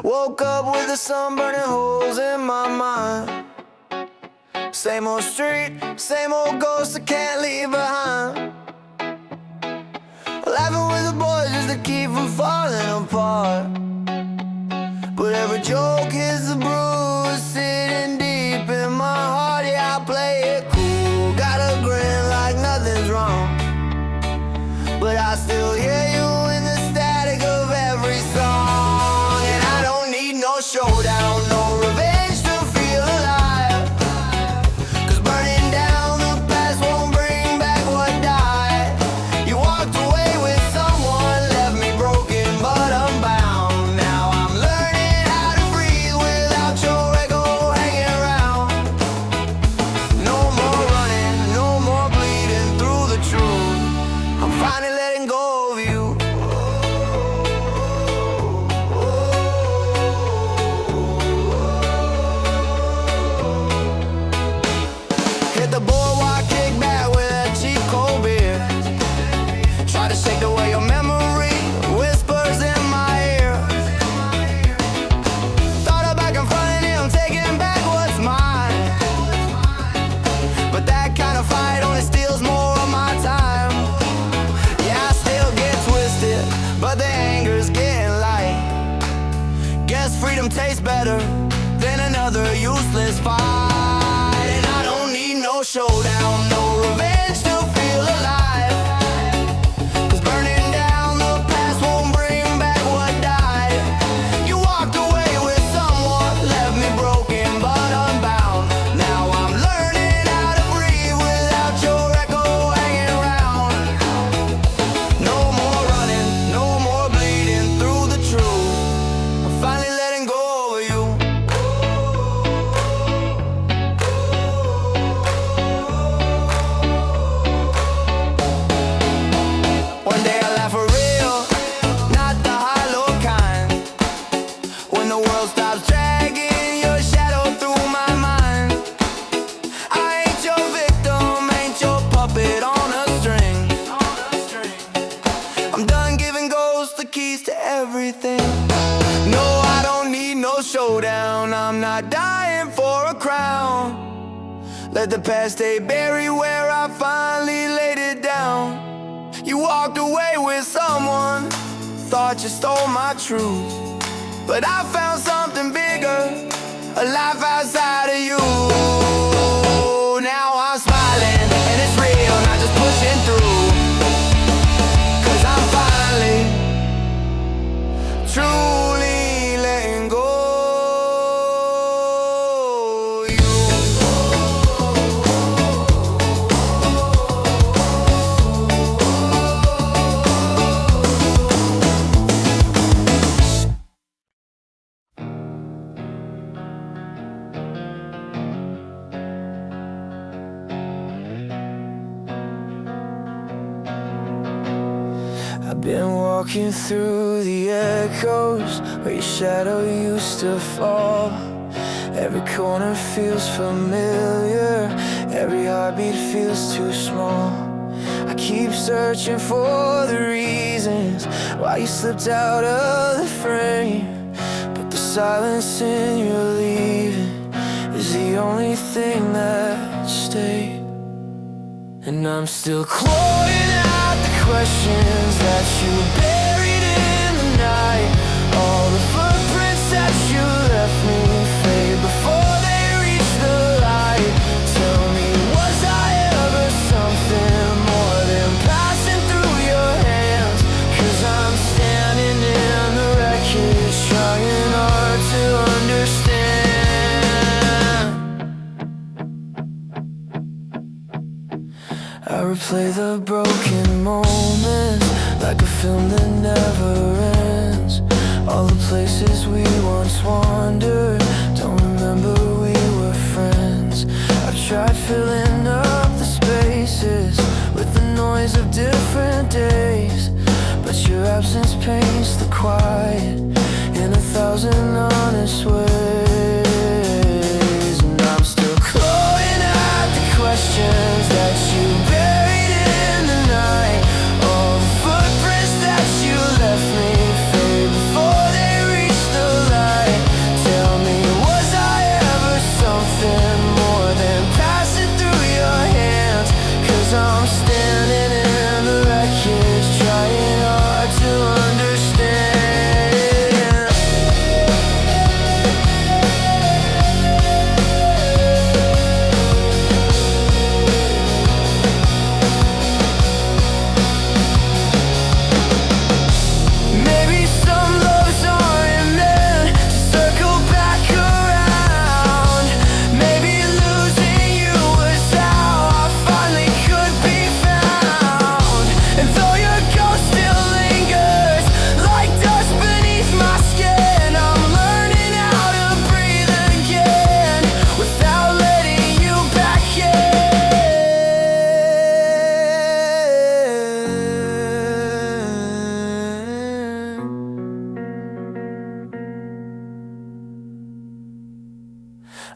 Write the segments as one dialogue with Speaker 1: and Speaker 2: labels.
Speaker 1: Woke up with the sun burning holes in my mind. Same old street, same old ghost I can't leave behind. Laughing with the boys just to keep from falling apart. But every joke is a bruise sitting deep in my heart. Yeah, I play it cool, got a grin like nothing's wrong. But I still hear you in the static of every song. And I don't need no showdown, no revenge to feel alive. 'Cause burning down the past won't bring back what died. You walked away with someone, left me broken but unbound. Now I'm learning how to breathe without your echo hanging around. No more running, no more bleeding through the truth. I'm finally letting go of you. Hit the boardwalk, kick back with a cheap cold beer. Try to shake away your memory, whispers in my ear. Thought about confronting him, taking back what's mine. But that kind of fight only steals more of my time. Yeah, I still get twisted, but the anger's getting light. Guess freedom tastes better than another useless fight. And I don't need no showdown, no revenge to feel alive. 'Cause burning down the past won't bring back what died. You walked away with someone, left me broken but unbound. Now I'm learning how to breathe without your echo hanging around. No more running, no more bleeding through the truth. I'm finally letting go of you. One day I laugh for real, not the hollow kind. When the world stops dragging your shadow through my mind. I ain't your victim, ain't your puppet on a string. I'm done giving ghosts the keys to everything. No, I don't need no showdown, I'm not dying for a crown. Let the past stay buried where I finally laid it down. You walked away with someone, thought you stole my truth. But I found something bigger, a life outside of you. Now I'm smiling, and it's real, not just pushing through. 'Cause I'm finally, truly letting go of you. I've been walking through the echoes where your shadow used to fall. Every corner feels familiar, every heartbeat feels too small. I keep searching for the reasons why you slipped out of the frame. But the silence in your leaving is the only thing that stayed. And I'm still clawing out the questions that you buried in the night. All the footprints that you left me fade before they reach the light. Tell me, was I ever something more than passing through your hands? 'Cause I'm standing in the wreckage, trying hard to understand. I replay the broken moments like a film that never ends. All the places we once wandered, don't remember we were friends. I've tried filling up the spaces with the noise of different days, but your absence paints the quiet in 1,000 honest ways. And I'm still clawing at the questions that you buried in the night. All the footprints that you left me fade before they reach the light.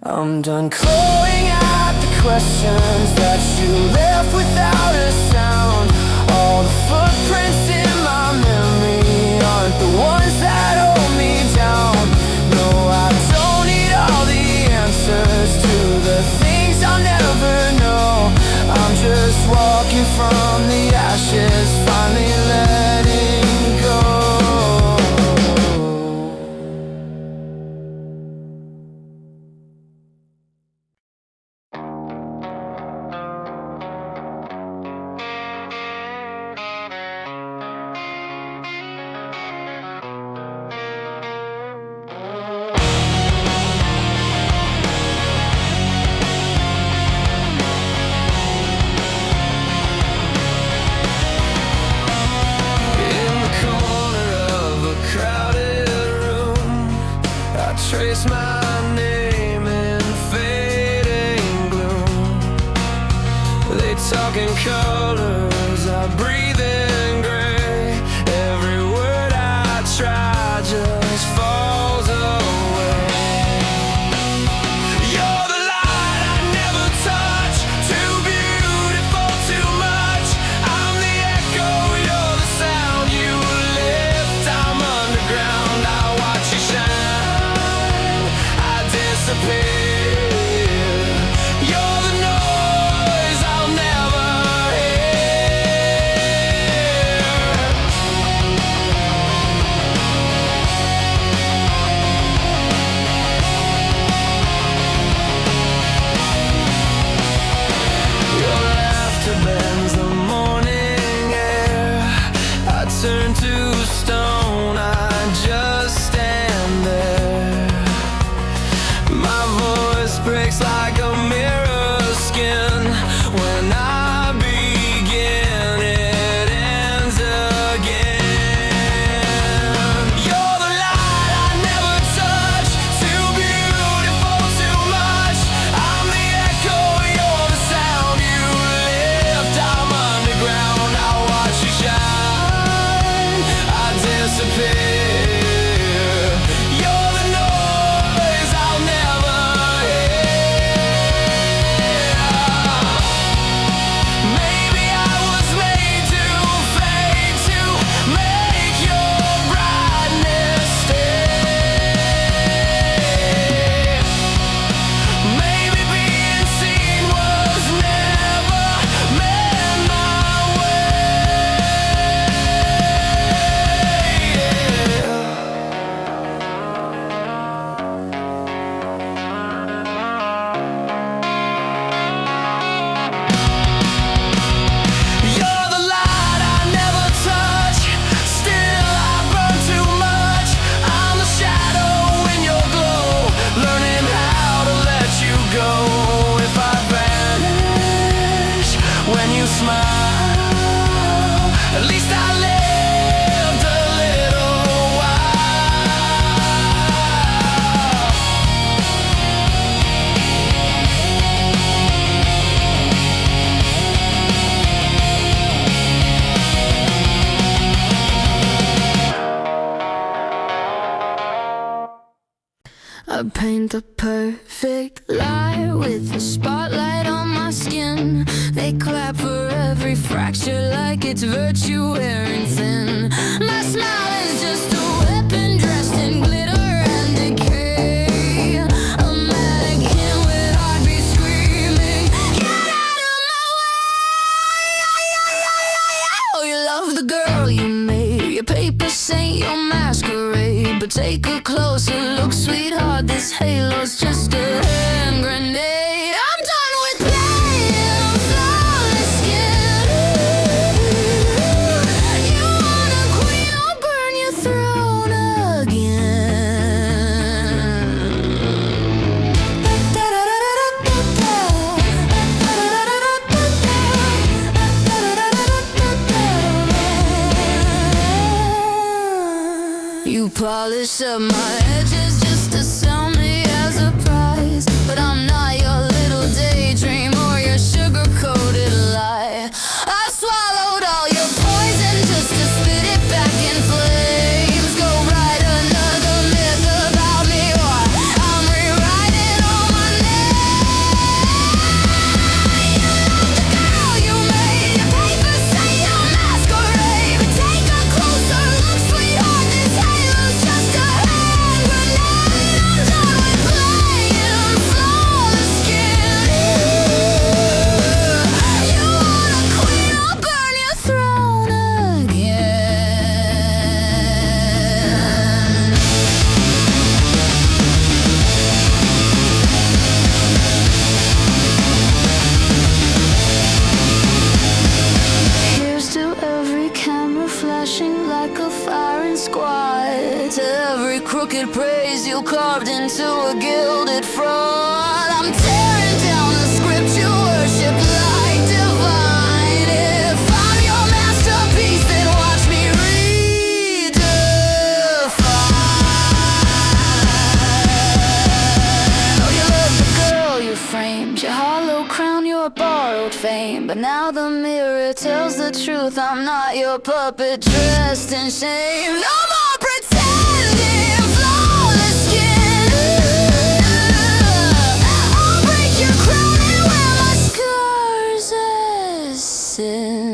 Speaker 1: I'm done clawing at the questions that you left without a sound. All the footprints in my memory aren't the ones that hold me down. No, I don't need all the answers to the things I'll never know. I'm just walking from the ashes, finally letting go. Trace my name in fading gloom. They talk in colors, I breathe in gray. Every word I try just falls away. You're the light I never touch, too beautiful, too much. I'm the echo, you're the sound you lift. I'm underground, I watch you shine. You're the noise I'll never hear. Your laughter bends the morning air. I turn to stone, I just stand there. My voice breaks like a mirror skin. When I begin, it ends again. You're the light I never touch, too beautiful, too much. I'm the echo, you're the sound you lift. I'm underground, I watch you shine. I disappear. You're the noise I'll never hear. Maybe I was made to fade to make your brightness stay. Maybe being seen was never meant my way. You're the light I never touch, still I burn too much. I'm the shadow in your glow, learning how to let you go. If I vanish when you smile, at least I lived a little while.
Speaker 2: I paint the perfect lie with the spotlight on my skin. They clap for every fracture like it's virtue wearing thin. My smile is just a weapon dressed in glitter and decay. A mannequin with heartbeat screaming, get out of my way. Oh, you love the girl you made, your paper saint, your masquerade. But take a closer look, sweetheart, this halo's just a hand grenade. I'm done with playing flawless skin. You want a queen, I'll burn your throne again. You polish up my edges just to sell me as a prize, but I'm not your little daydream or your sugar-coated lie. I swallowed all your poison just to spit it back in flames. Go write another myth about me, or I'm rewriting all my memories you carved into a gilded fraud. I'm tearing down the script you worship like divine. If I'm your masterpiece, then watch me redefine. Oh, you love the girl you framed, your hollow crown, your borrowed fame. But now the mirror tells the truth, I'm not your puppet dressed in shame. No more pretending, flawless skin. I'll break your crown and wear my scars as sin.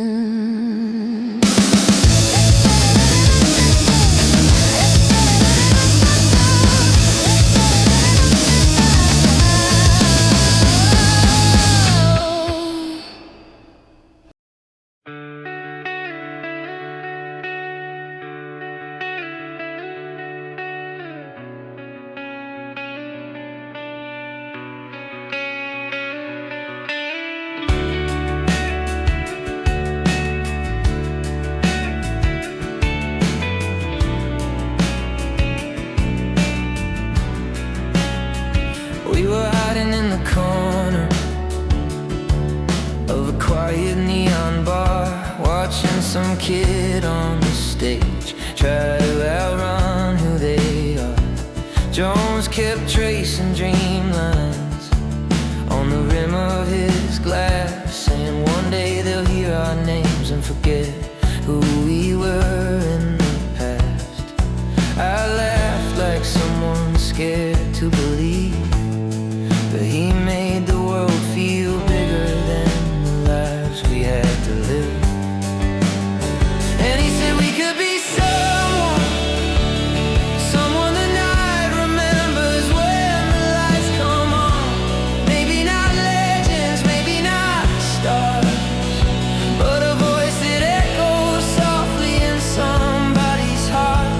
Speaker 1: We were hiding in the corner of a quiet neon bar, watching some kid on the stage try to outrun who they are. Jones kept tracing dreamlines on the rim of his glass, saying one day they'll hear our names and forget who we were in the past. I laughed like someone scared to believe that he made the world feel bigger than the lives we had to live. And he said we could be someone the night remembers when the lights come on. Maybe not legends, maybe not stars, but a voice that echoes softly in somebody's heart.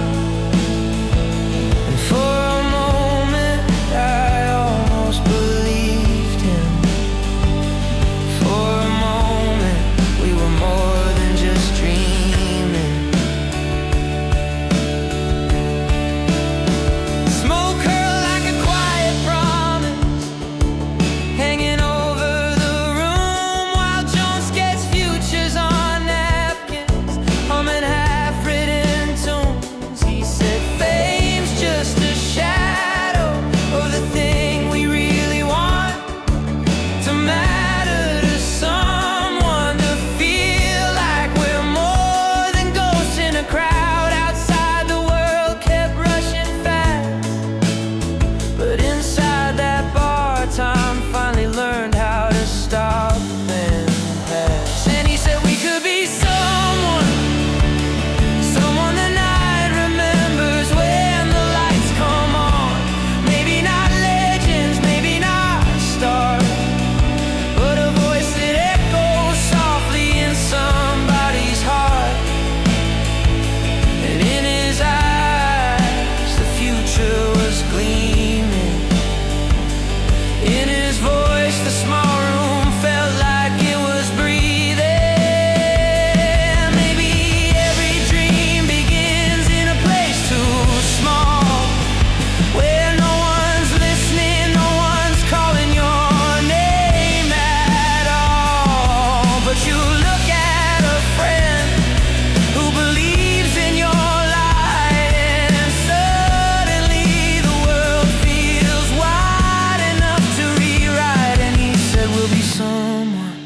Speaker 1: And for a moment I almost believed him. For a moment we were more than just dreaming. Smoke curled like a quiet promise, hanging over the room, while Jones sketched futures on napkins, humming half-written tunes. He said fame's just a shadow of the thing we really want, to matter to someone, to feel like we're more than ghosts in a crowd. Outside the world kept rushing fast, but inside that bar time finally learned how to stop and pass. And he said we could be someone the night remembers when the lights come on. Maybe not legends, maybe not stars, but a voice that echoes softly in somebody's heart. And in his eyes the future was gleaming. In his voice the small room felt like it was breathing. Maybe every dream begins in a place too small, where no one's listening, no one's calling your name at all. But you look at a friend who believes in your light, and suddenly the world feels wide enough to rewrite. And he said we'll be someone,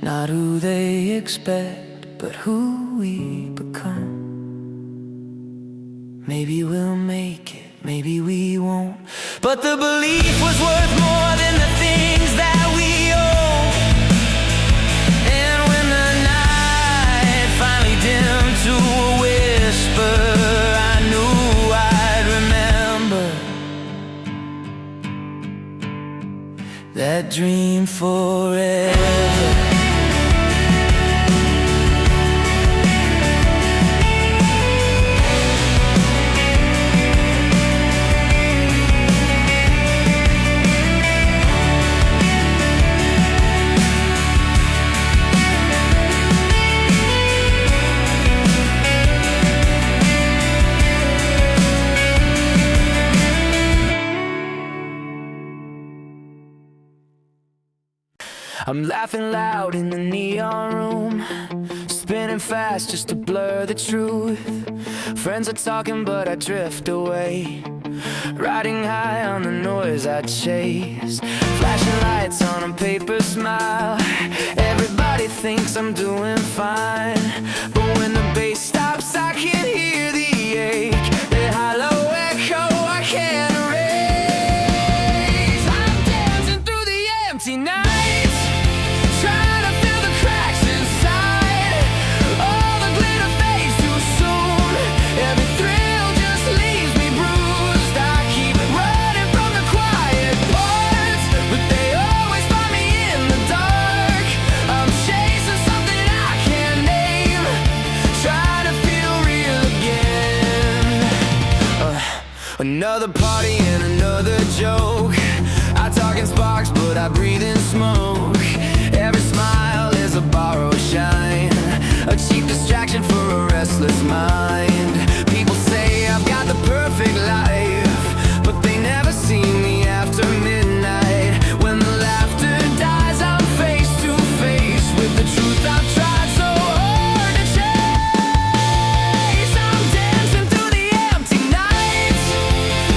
Speaker 1: not who they expect, but who we become. Maybe we'll make it, maybe we won't, but the belief was worth more than the things that we own. And when the night finally dimmed to a whisper, I knew I'd remember that dream forever. I'm laughing loud in the neon room, spinning fast just to blur the truth. Friends are talking but I drift away, riding high on the noise I chase. Flashing lights on a paper smile, everybody thinks I'm doing fine. But when the bass stops I can hear the ache, that hollow echo I can't erase. I'm dancing through the empty nights, trying to fill the cracks inside. All the glitter fades too soon, every thrill just leaves me bruised. I keep running from the quiet parts, but they always find me in the dark. I'm chasing something I can't name, trying to feel real again. Another party and another joke, I talk in sparks but I breathe in smoke. Every smile is a borrowed shine, a cheap distraction for a restless mind. People say I've got the perfect life, but they never see me after midnight. When the laughter dies I'm face to face with the truth I've tried so hard to chase. I'm dancing through the empty nights,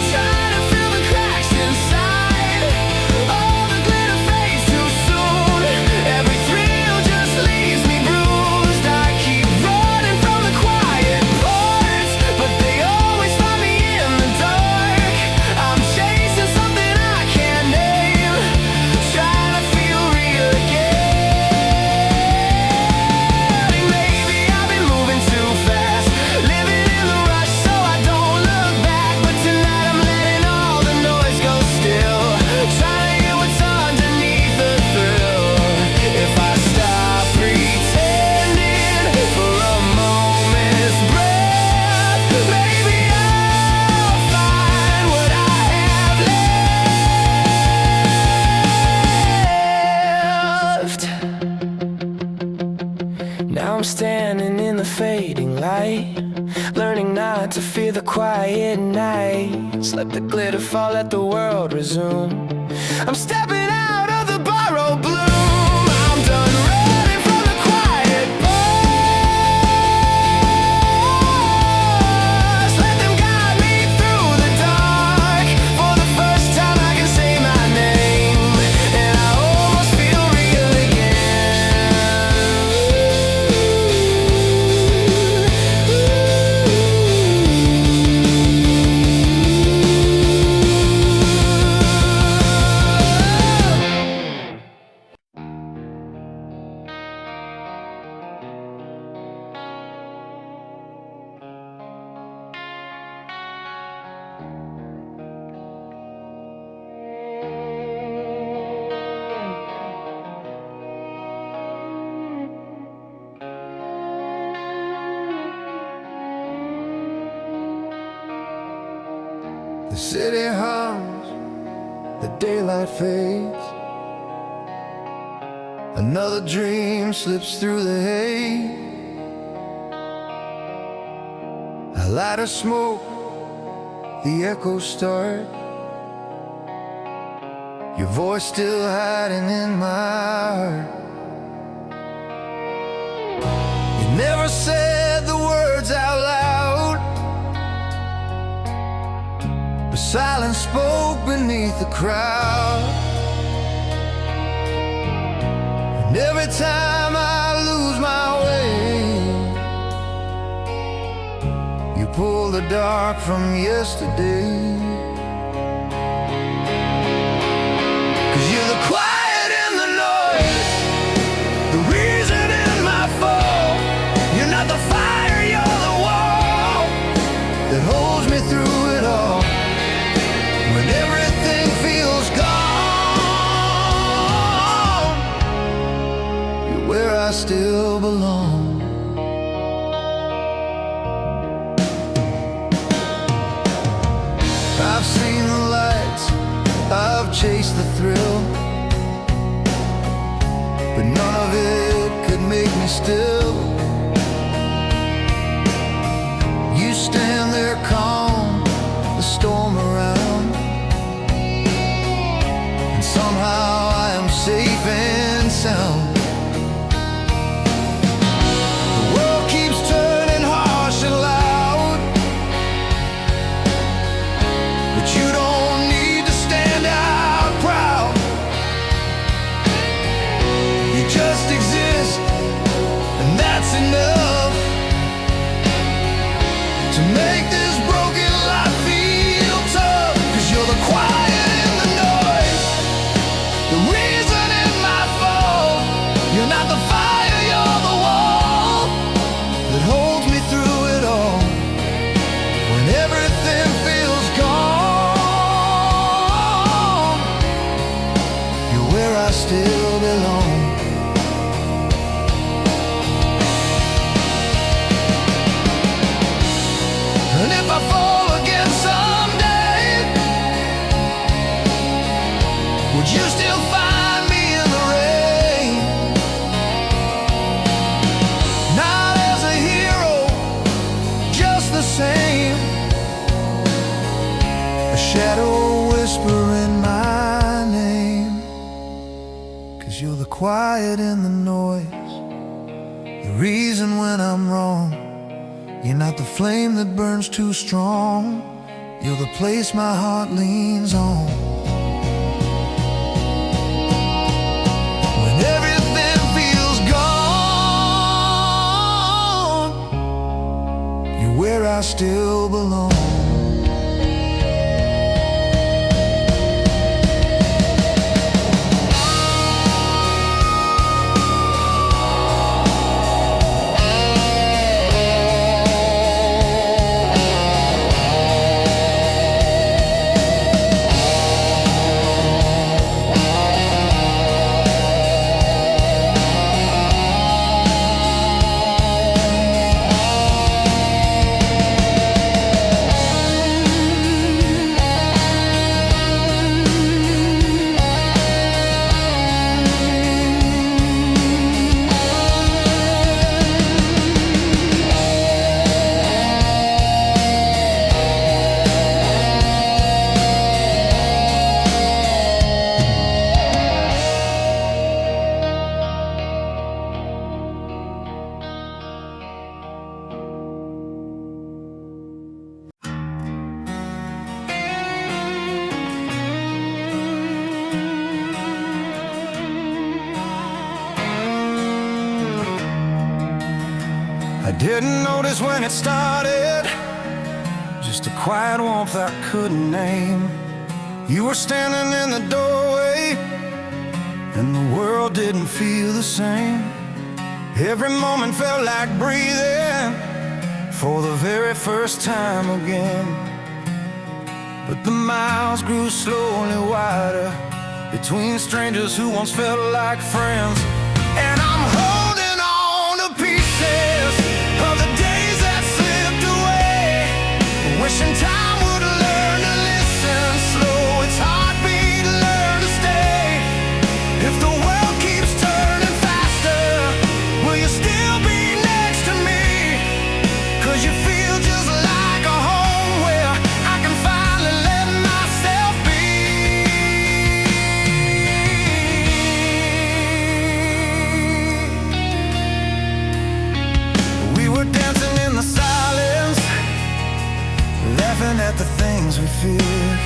Speaker 1: trying to fill the cracks inside. All the glitter fades too soon, every thrill just leaves me bruised. I keep running from the quiet parts, but they always find me in the dark. I'm chasing something I can't name, trying to feel real again. Maybe I've been moving too fast, living in the rush so I don't look back. But tonight I'm letting all the noise go still, trying to hear what's underneath the thrill. If I stop pretending for a moment's breath, maybe I'll find what I have left. Now I'm standing in the fading light, learning not to fear the quiet nights. Let the glitter fall, let the world resume. I'm stepping out of the borrowed bloom. I'm done running from the quiet parts. Let them guide me through the dark. For the first time I can say my name, and I almost feel real
Speaker 3: The city hums, the daylight fades, another dream slips through the haze. I light a smoke, the echoes start, your voice still hiding in my heart. You never said the words out loud, but silence spoke beneath the crowd. And every time I lose my way, you pull the dark from yesterday. 'Cause you're the quiet in the noise, the reason in my fall. You're not the fire, you're the wall that holds me through it all. When everything feels gone, you're where I still belong. I've seen the lights, I've chased the thrill, but none of it could make me still. You stand there calm, the storm around, and somehow I am safe and sound. but you don't need to stand out proud. You just exist, and that's enough to make this broken life feel tough. 'Cause you're the quiet in the noise, the reason in my fall. You're not the fire, you're the wall that holds me through it all. When everything feels gone, you're where I still belong. And if I fall again someday, would you still find me in the rain? Not as a hero, just the same. A shadow whispering my name. 'Cause you're the quiet in the noise, the reason when I'm wrong. You're not the flame that burns too strong. You're the place my heart leans on. When everything feels gone, you're where I still belong. I didn't notice when it started, just a quiet warmth I couldn't name. You were standing in the doorway, and the world didn't feel the same. Every moment felt like breathing for the very first time again. But the miles grew slowly wider between strangers who once felt like friends. And I'm holding on to pieces of the days that slipped away, wishing time would learn to listen slow. Its heartbeat learn to stay. If the world keeps turning faster, will you still be next to me? 'Cause you feel just like a home where I can finally let myself be. We were dancing in the silence, laughing at the things we feared.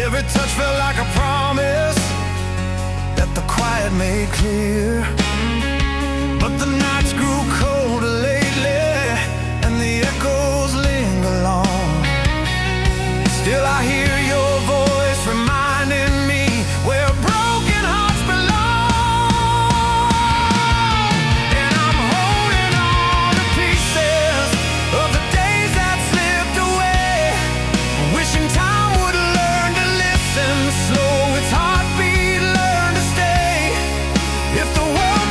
Speaker 3: Every touch felt like a promise that the quiet made clear. But the nights grew colder lately, and the echoes linger long. Still I hear your voice reminding me where broken hearts belong. And I'm holding on to pieces of the days that slipped away, wishing time would learn to listen slow. Its heartbeat learn to stay. If the world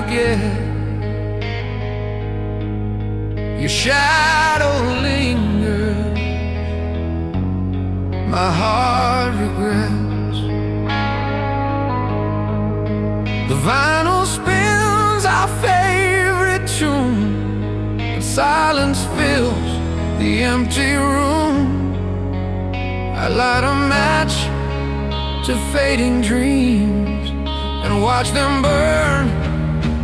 Speaker 1: forget. Your shadow lingers, my heart regrets. The vinyl spins our favorite tune, but silence fills the empty room. I light a match to fading dreams and watch them burn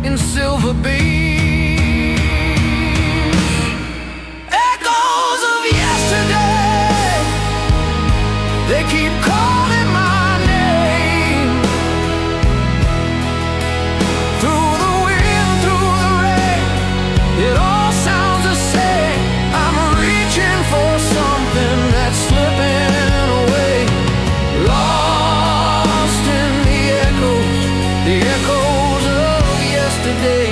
Speaker 1: in silver beams. Echoes of yesterday, they keep calling my name. Through the wind, through the rain, it all sounds the same. I'm reaching for something that's slipping away, lost in the echoes of yesterday.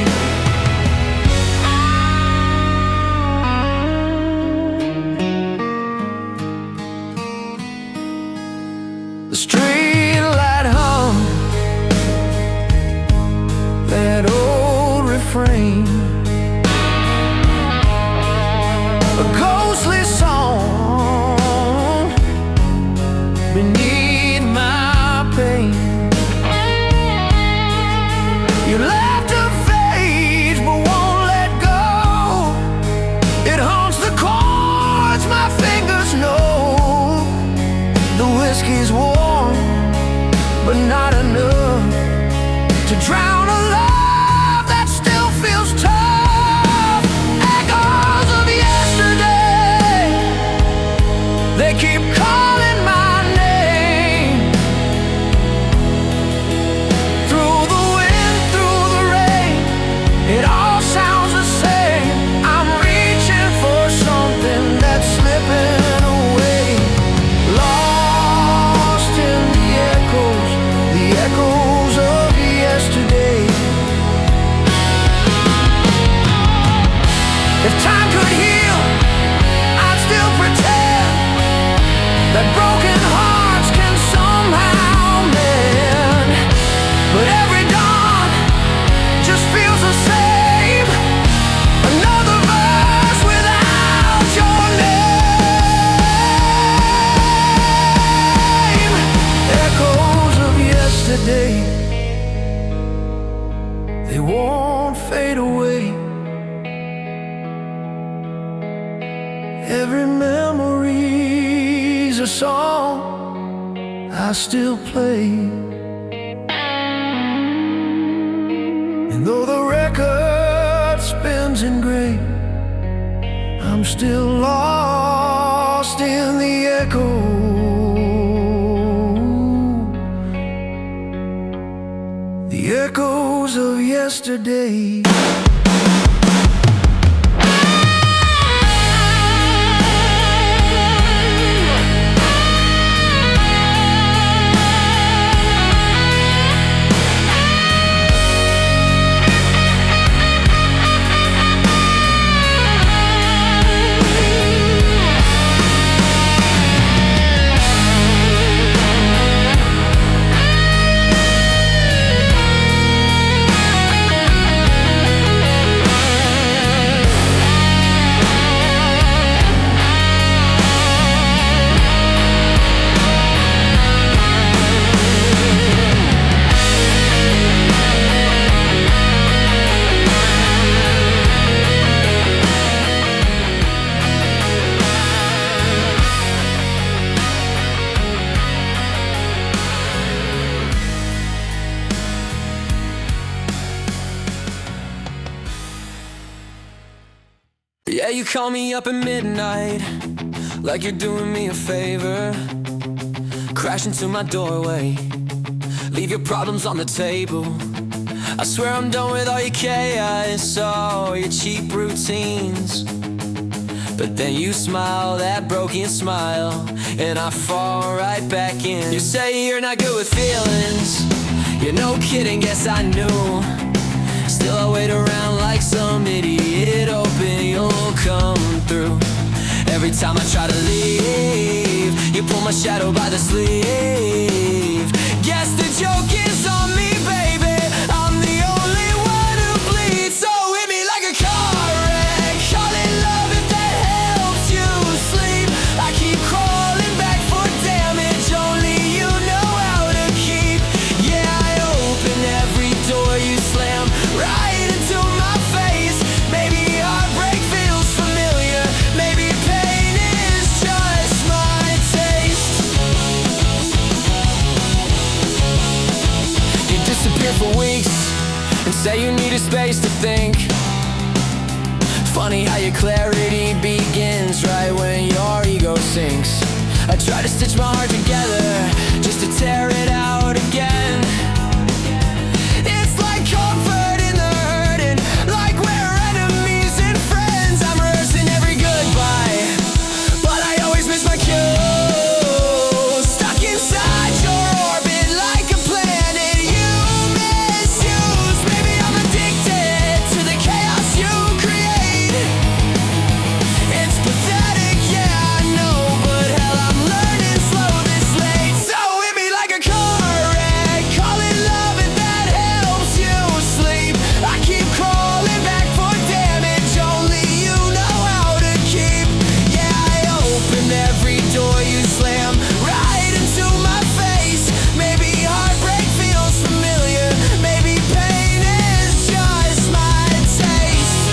Speaker 1: The street light hum, that old refrain, a ghostly song beneath my pain. You left a page but won't let go. It haunts the chords my fingers know. The whiskey's warm, but not enough to drown a love that still feels tough. Echoes of yesterday, they keep calling my name. Through the wind, through the rain, it all sounds the same. I'm reaching for something that's slipping away, lost in the echoes of yesterday. If time could heal, I'd still pretend that broken hearts can somehow mend. But every dawn just feels the same, another verse without your name. Echoes of yesterday, they won't fade away. Every memory's a song I still play. And though the record spins in gray, I'm still lost in the echo. The echoes of yesterday. Yeah, you call me up at midnight, like you're doing me a favor. Crash into my doorway, leave your problems on the table. I swear I'm done with all your chaos, all your cheap routines. But then you smile, that broken smile, and I fall right back in. You say you're not good with feelings, you're no kidding, guess I knew. Still I wait around like some idiot, hoping you'll come through. Every time I try to leave, you pull my shadow by the sleeve. Guess the joke is on me, baby, I'm the only one who space to think. Funny how your clarity begins right when your ego sinks. I try to stitch my heart together just to tear it out again. It's like comfort in the hurting, like we're enemies and friends. I'm rehearsing every goodbye, but I always miss my cues. Stuck inside your orbit like a planet you misuse. Maybe I'm addicted to the chaos you create. It's pathetic, yeah, I know, but hell, I'm learning slow this late. So hit me like a car wreck, call it love if that helps you sleep. I keep crawling back for damage only you know how to keep. Yeah, I open every door you slam right into my face. Maybe heartbreak feels familiar, maybe pain is just my taste.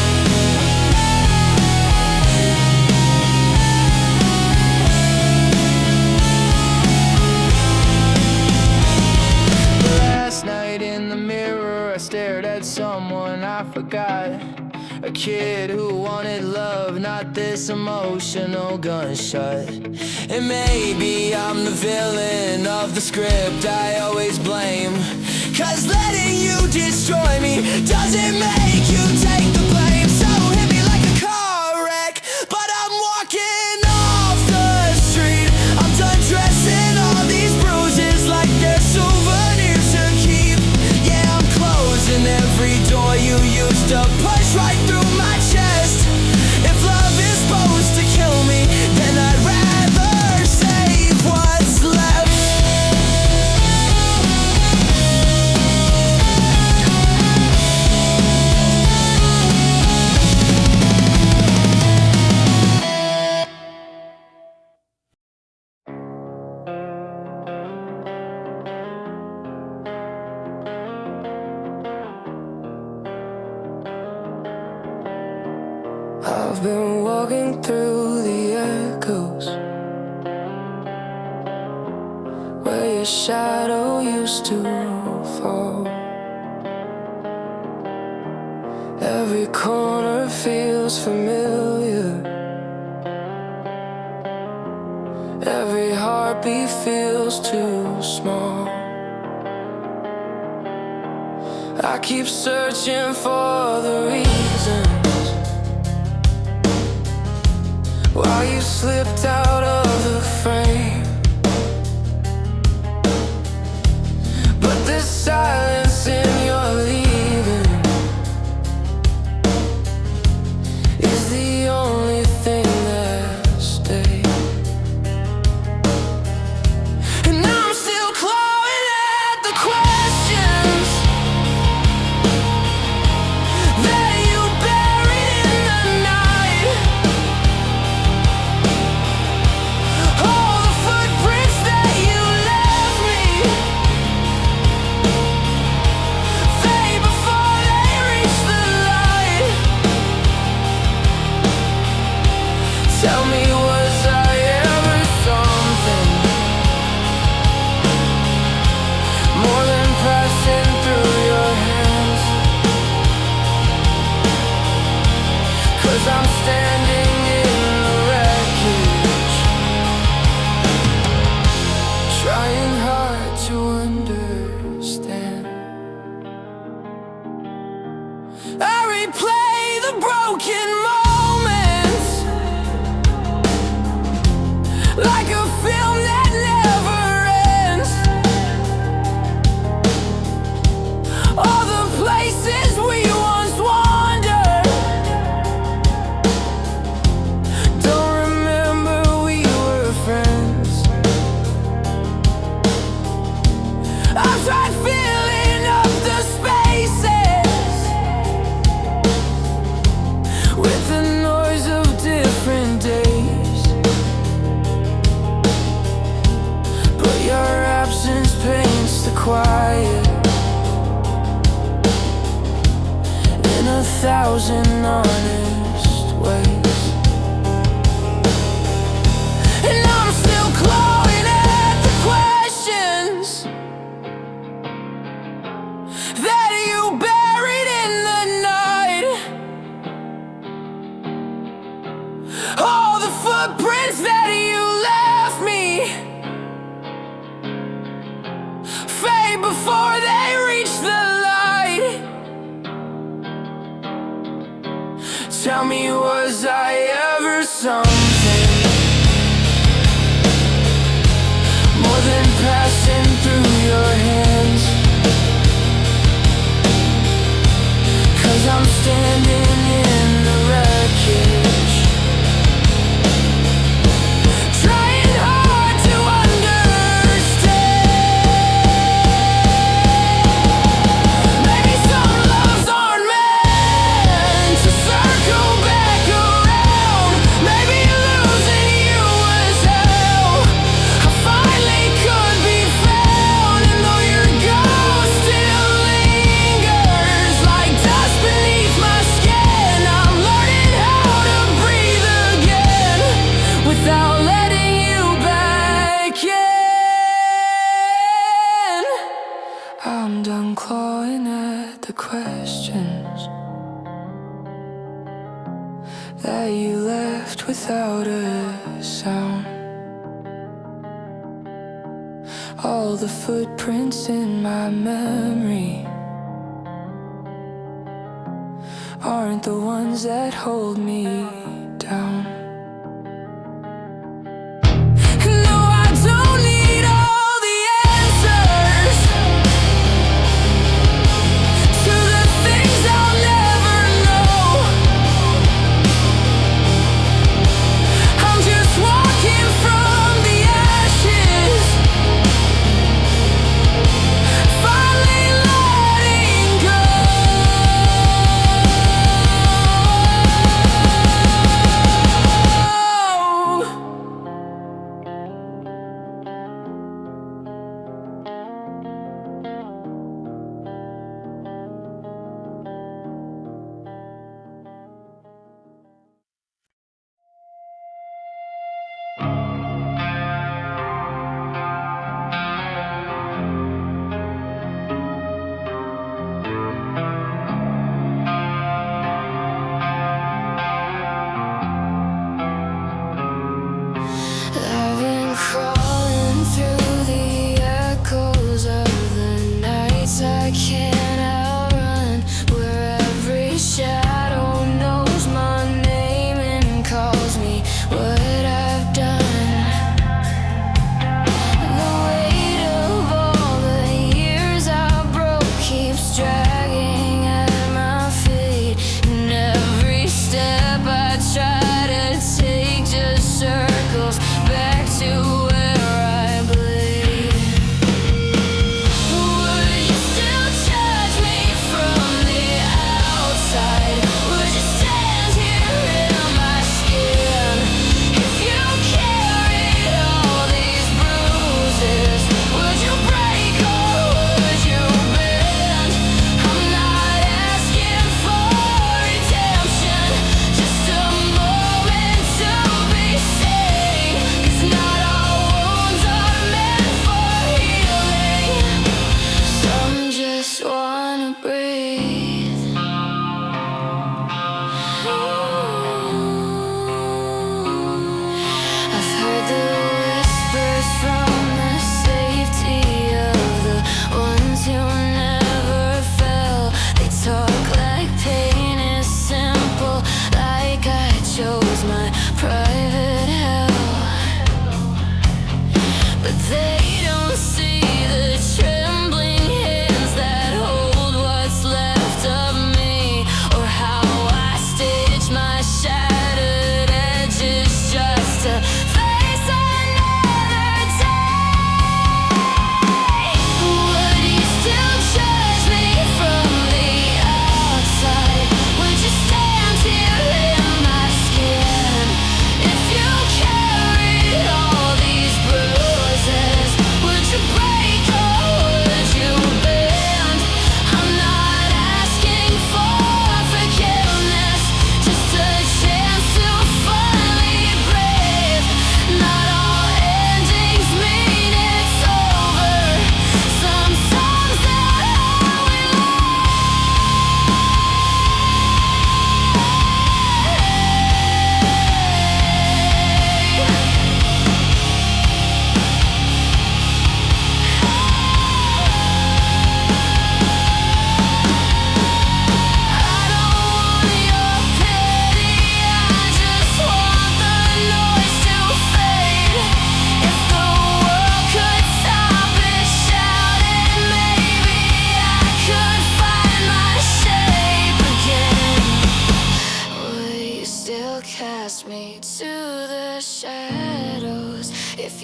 Speaker 1: Last night in the mirror I stared at someone I forgot. A kid who wanted love, not this emotional gunshot. And maybe I'm the villain of the script I always blame, 'cause letting you destroy me doesn't make you take the blame. So hit me like a car wreck, but I'm walking off the street. I'm done dressing all these bruises like they're souvenirs to keep. Yeah, I'm closing every door you used to push right through my chest. If love is supposed to kill me, then I'd rather save what's left. I've been walking through the echoes where your shadow used to fall. Every corner feels familiar, every heartbeat feels too small. I keep searching for the reasons why you slipped out of the frame. But the silence in your leaving is the only thing that stays. And I'm still clawing at the questions that you buried in the night. All the footprints that you left me fade before they reach the light. Tell me, was I ever something more than passing through your hands? 'Cause I'm standing in the wreckage, trying hard to understand. I replay the broken moments like a film that never ends. All the places we once wandered, don't remember we were friends. I've tried filling up the spaces with the noise of different days, but your absence paints the quiet in 1,000 honest ways. And I'm still clawing at the questions that you buried in the me, was I ever something more than passing through your hands? 'Cause I'm standing in the wreckage, trying hard to understand. Maybe some loves aren't meant to circle back around. Maybe losing you was hell. I finally could be found, and though your ghost still lingers like dust beneath my skin, I'm learning how to breathe again without letting you back in. I'm done clawing at the questions that you left without a sound. All the footprints in my memory aren't the ones that hold me down. No, I don't need all the answers to the things I'll never know. I'm just walking from the ashes, finally letting go.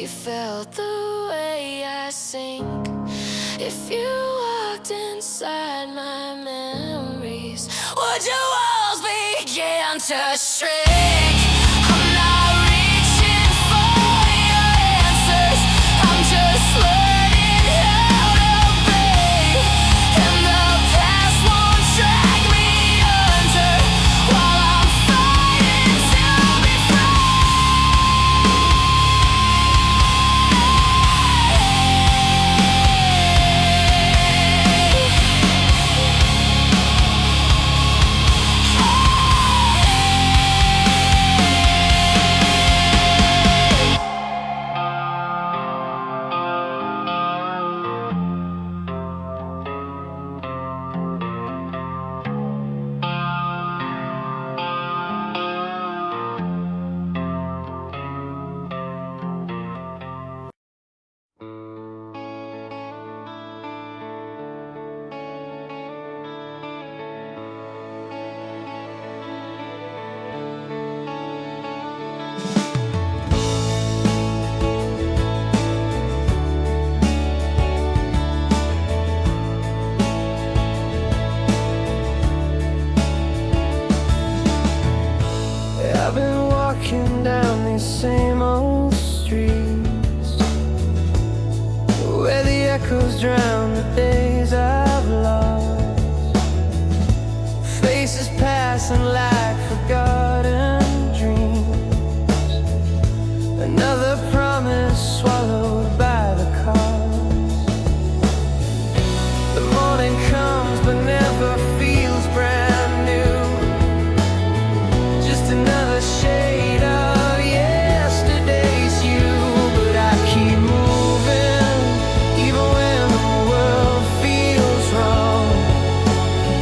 Speaker 2: you felt the way I sink, if you walked inside my memories, would your walls begin to shrink? I'm not reaching for your answers, I'm just learning how to be, and the past won't drag me under while I'm fighting to be
Speaker 1: I've been walking down these same old streets where the echoes drown the days I've lost. Faces passing like forgotten dreams, another promise swallowed by the cost. The morning comes but never feels brand new, another shade of yesterday's you. But I keep moving, even when the world feels wrong.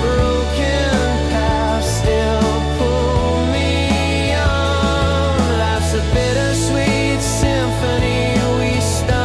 Speaker 1: Broken paths still pull me on. Life's a bittersweet symphony we start.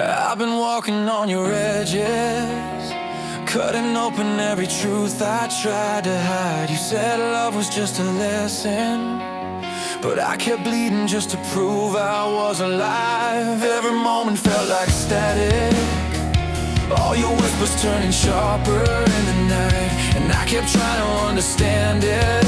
Speaker 1: I've been walking on your edges, cutting open every truth I tried to hide. You said love was just a lesson, but I kept bleeding just to prove I was alive. Every moment felt like static, all your whispers turning sharper in the night, and I kept trying to understand it.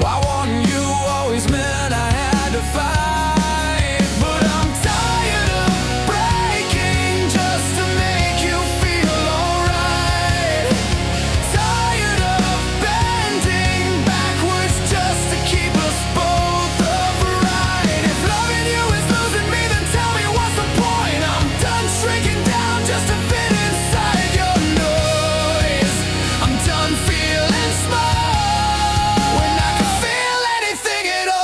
Speaker 1: Why wanting you always meant I had to fight. But I'm tired of breaking just to make you feel alright. Tired of bending backwards just to keep us both upright. If loving you is losing me, then tell me what's the point? I'm done shrinking down just to fit inside your noise. I'm done feeling small when I can feel anything at all.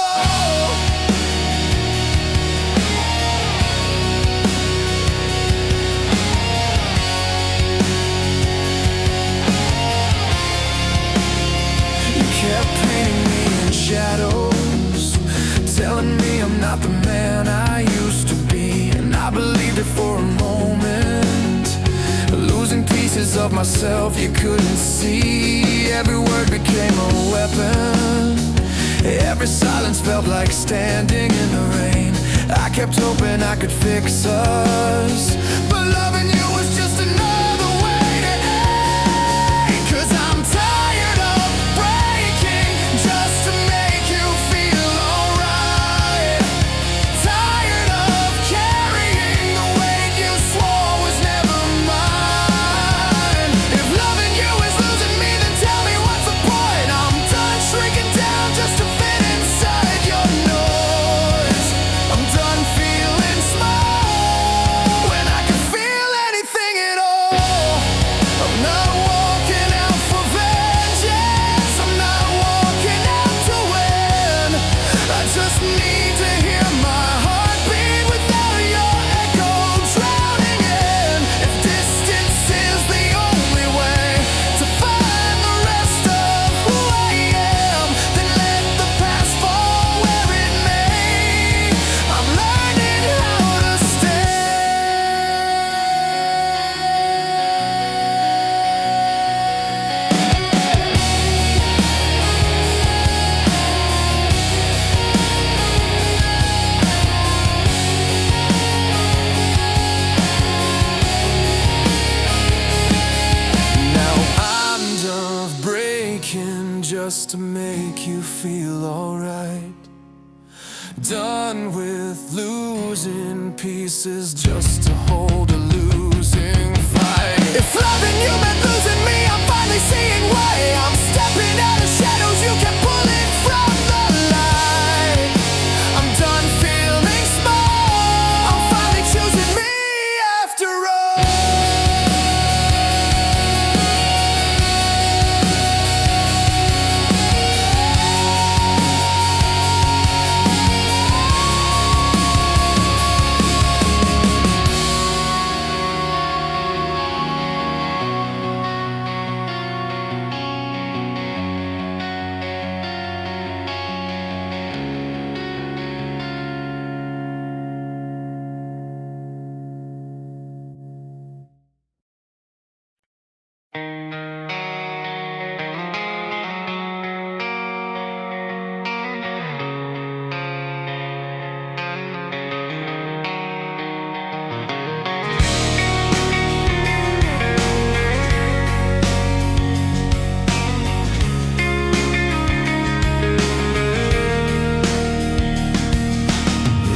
Speaker 1: You kept painting me in shadows, telling me I'm not the man I used to be, and I believed it for a moment, losing pieces of myself you couldn't see. Every word became a weapon, every silence felt like standing in the rain. I kept hoping I could fix us, but loving you was just another way to hate. 'Cause I'm tired of breaking just to make you feel alright. Tired of carrying the weight you swore was never mine. If loving you is losing me, then tell me what's the point? I'm done shrinking down just to fit inside your noise. I'm done feeling small when I can feel anything at all. I'm not walking out for vengeance, I'm not walking out to win. I just need to hear my heartbeat without your echo drowning in. If distance is the only way to find the rest of who I am, then let the past fall where it may. I'm learning how to stay. Now I'm done with breaking just to make you feel alright. Done with losing pieces just to hold a losing fight. If loving you meant losing me, I'm finally seeing why. I'm stepping out of shadows you kept pulling from the light. I'm done feeling small, I'm finally choosing me after all.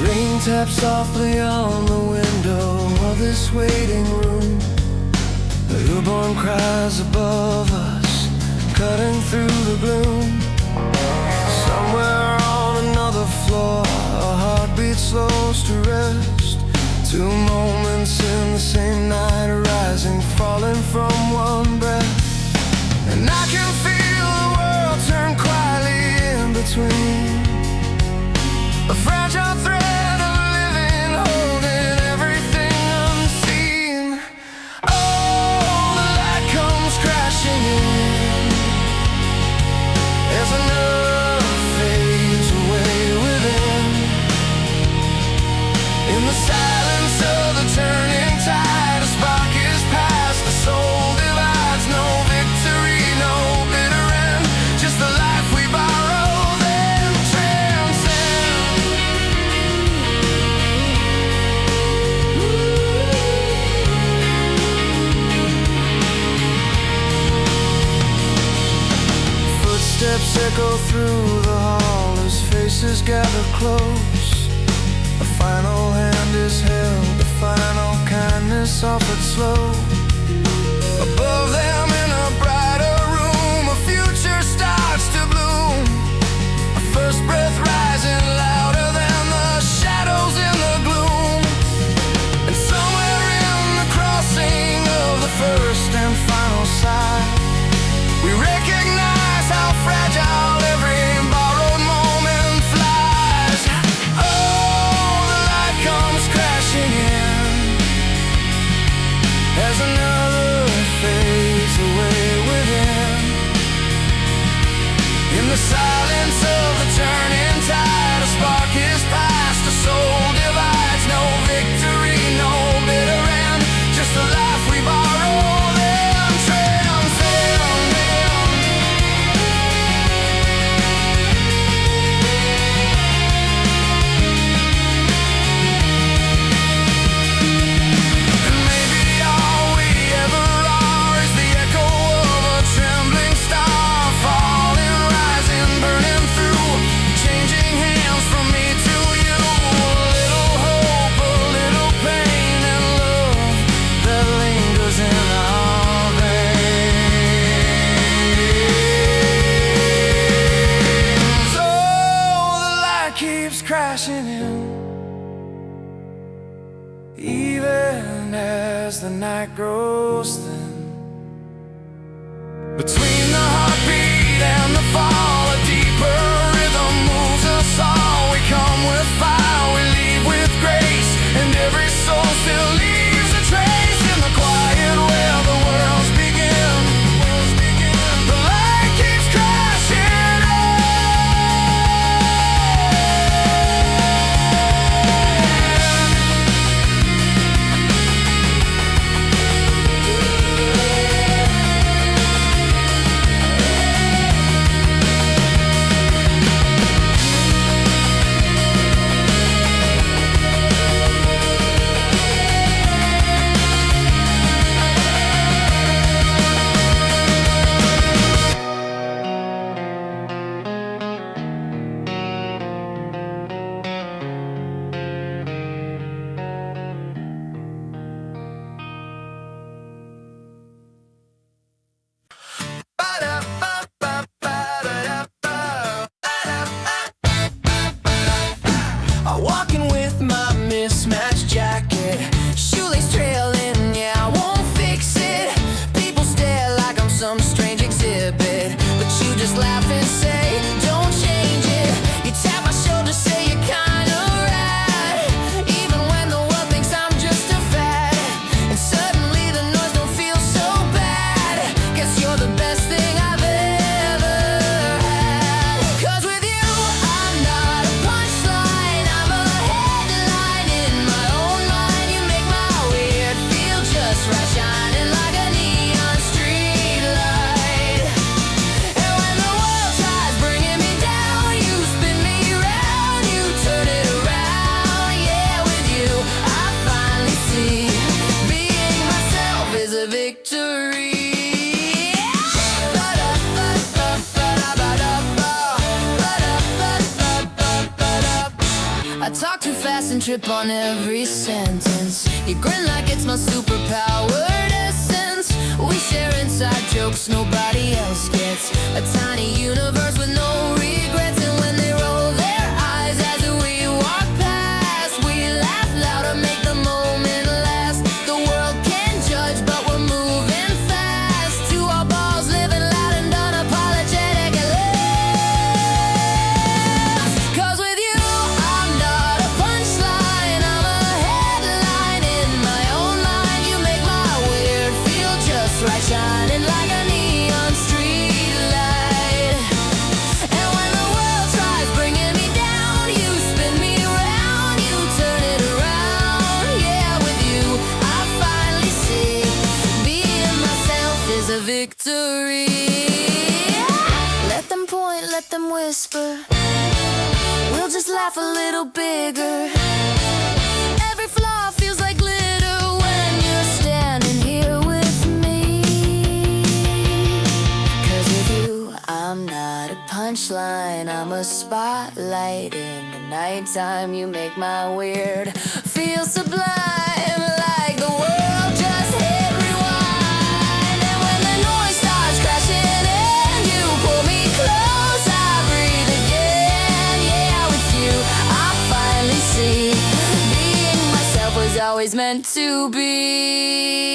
Speaker 1: Rain taps softly on the window of this waiting room. A newborn cries above us, cutting through the gloom. Somewhere on another floor, a heartbeat slows to rest. Two moments in the same night, rising, falling from one breath. And I can feel the world turn quietly in between. A fragile thread of living, holding everything unseen. Oh, the light comes crashing in as enough fades away within. In the silence of the turning echo through the hall as faces gather close. A final hand is held, the final kindness offered slow. Above them in a brighter room, a future starts to bloom. A first breath rising louder than the shadows in the gloom. And somewhere in the crossing of the first and final sigh, we recognize how fragile every borrowed moment flies. Oh, the light comes crashing in as another fades away within. In the silence of the turning tide, a spark is past, a soul divides. No victory, no bitter end, just the life we borrow, then transcend. And maybe all we ever are is the echo of a trembling star, falling, rising, burning through, changing hands from me to you. A little hope, a little pain, and love that lingers in our veins. Oh, the light keeps crashing in, even as the night grows thin. Between the heartbeat and the fall, a deeper rhythm moves us all. We come with fire, we leave with grace, and every soul still leaves a trace in the quiet where the worlds begin. The light keeps crashing in. I'm walking with my mismatched jacket, shoelace trailing, yeah, I won't fix it. People stare like I'm some strange exhibit, but you just laugh and say, don't change it. You tap my shoulder, say you're kinda rad, even when the world thinks I'm just a fad. And suddenly the noise don't feel so bad. Guess you're the best thing I've ever had. 'Cause with you, I'm not a punchline, I'm a headline in my own mind. You make my weird feel just right, shining like a neon street light. And when the world tries bringing me down, you spin me round, you turn it around. Yeah, with you, I finally see being myself is a victory. I talk too fast and trip on every sentence. You grin like it's my superpowered essence. We share inside jokes nobody else gets. A tiny universe with no regrets. And when they roll their eyes as we walk past, we laugh louder, make the moment last. The world can judge, but we're moving fast. Two our balls living loud and unapologetic at last. 'Cause with you, I'm not a punchline, I'm a headline in my own mind. You make my weird feel just right, shining like a neon street light. And when the world tries bringing me down, you spin me around, you turn it around. Yeah, with you, I finally see being myself is a victory. Let them point, let them whisper, we'll just laugh a little bigger. Every flaw feels like glitter when you're standing here with me. 'Cause with you, I'm not a punchline.
Speaker 2: spotlight in the nighttime. You make my weird feel sublime, like the world just hit rewind. And when the noise starts crashing in, you pull me close, I breathe again. Yeah, with you I finally see being myself was always meant to be.